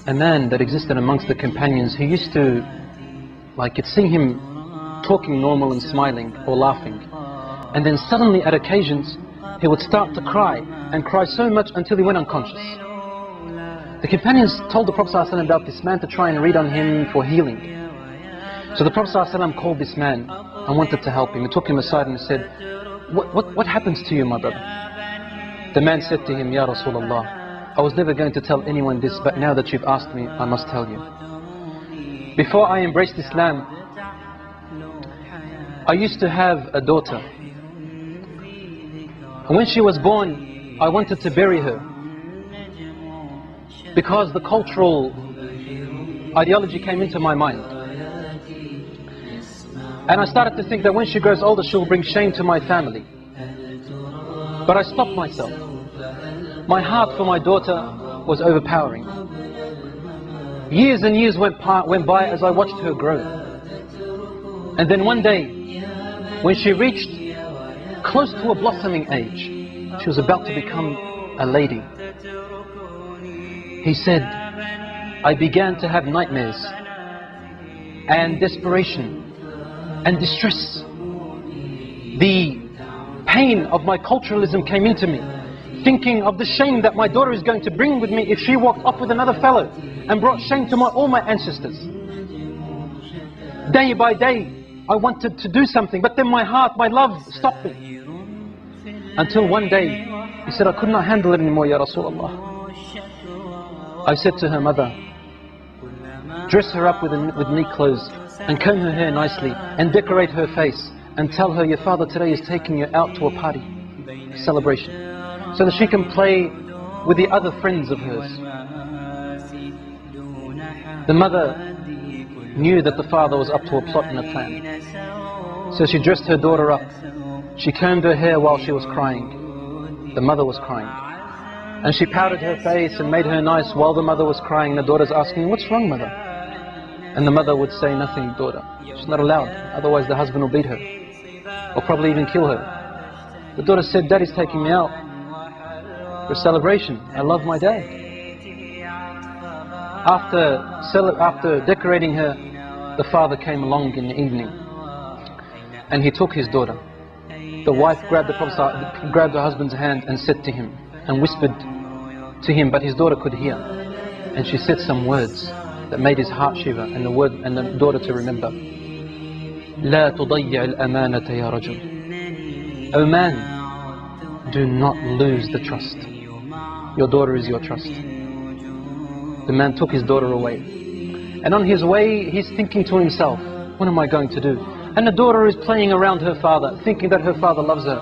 a man that existed amongst the companions, he used to, you'd see him talking normal and smiling or laughing, and then suddenly at occasions he would start to cry, and cry so much until he went unconscious. The companions told the Prophet ﷺ about this man to try and read on him for healing. So the Prophet ﷺ called this man and wanted to help him. He took him aside and said, what happens to you, my brother? The man said to him, Ya Rasulullah, I was never going to tell anyone this, but now that you've asked me, I must tell you. Before I embraced Islam, I used to have a daughter. And when she was born, I wanted to bury her, because the cultural ideology came into my mind. And I started to think that when she grows older, she'll bring shame to my family. But I stopped myself. My heart for my daughter was overpowering. Years and years went by as I watched her grow. And then one day, when she reached close to a blossoming age, she was about to become a lady. He said, I began to have nightmares and desperation and distress. The pain of my culturalism came into me, thinking of the shame that my daughter is going to bring with me if she walked off with another fellow and brought shame to all my ancestors. Day by day, I wanted to do something, but then my heart, my love stopped me. Until one day, he said, I could not handle it anymore, Ya Rasulullah. I said to her mother, dress her up with neat clothes and comb her hair nicely and decorate her face and tell her your father today is taking you out to a party, celebration, so that she can play with the other friends of hers. The mother knew that the father was up to a plot and a plan. So she dressed her daughter up. She combed her hair while she was crying. The mother was crying. And she powdered her face and made her nice while the mother was crying. The daughter's asking, what's wrong, mother? And the mother would say, nothing, daughter. She's not allowed, otherwise the husband will beat her, or probably even kill her. The daughter said, Daddy's taking me out for a celebration. I love my dad. After decorating her, the father came along in the evening, and he took his daughter. The wife grabbed her husband's hand and said to him, and whispered to him, but his daughter could hear. And she said some words that made his heart shiver, and the daughter to remember. لا تضيع الأمانة يا رجل. O man, do not lose the trust. Your daughter is your trust. The man took his daughter away. And on his way, he's thinking to himself, what am I going to do? And the daughter is playing around her father, thinking that her father loves her.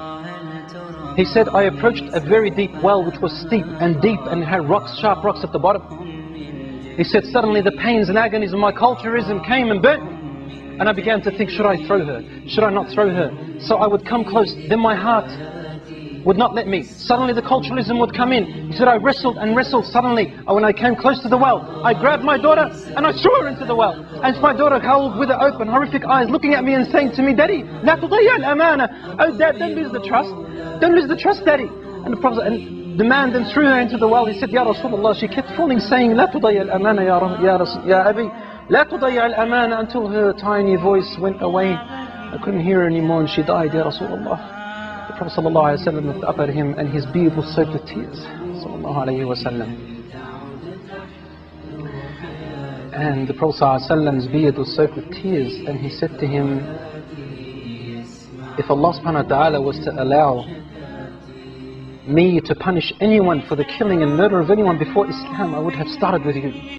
He said, I approached a very deep well which was steep and deep and had rocks, sharp rocks at the bottom. He said, suddenly the pains and agonies of my culturalism came and burnt me. And I began to think, should I throw her? Should I not throw her? So I would come close, then my heart would not let me. Suddenly the culturalism would come in. He said, I wrestled and wrestled. Suddenly, when I came close to the well, I grabbed my daughter and I threw her into the well. And my daughter held with her open, horrific eyes, looking at me and saying to me, Daddy, لا تضيع الأمانة. Oh Dad, don't lose the trust. Don't lose the trust, Daddy. And the man then threw her into the well. He said, Ya Rasulullah, she kept falling, saying, لا تضيع الأمانة يا أبي, لا تضيع الأمانة, until her tiny voice went away. I couldn't hear her anymore and she died, Ya Rasulullah. The Prophet ﷺ looked up at him and his beard was soaked with tears. And the Prophet ﷺ's beard was soaked with tears, and he said to him, if Allah subhanahu wa ta'ala was to allow me to punish anyone for the killing and murder of anyone before Islam, I would have started with you.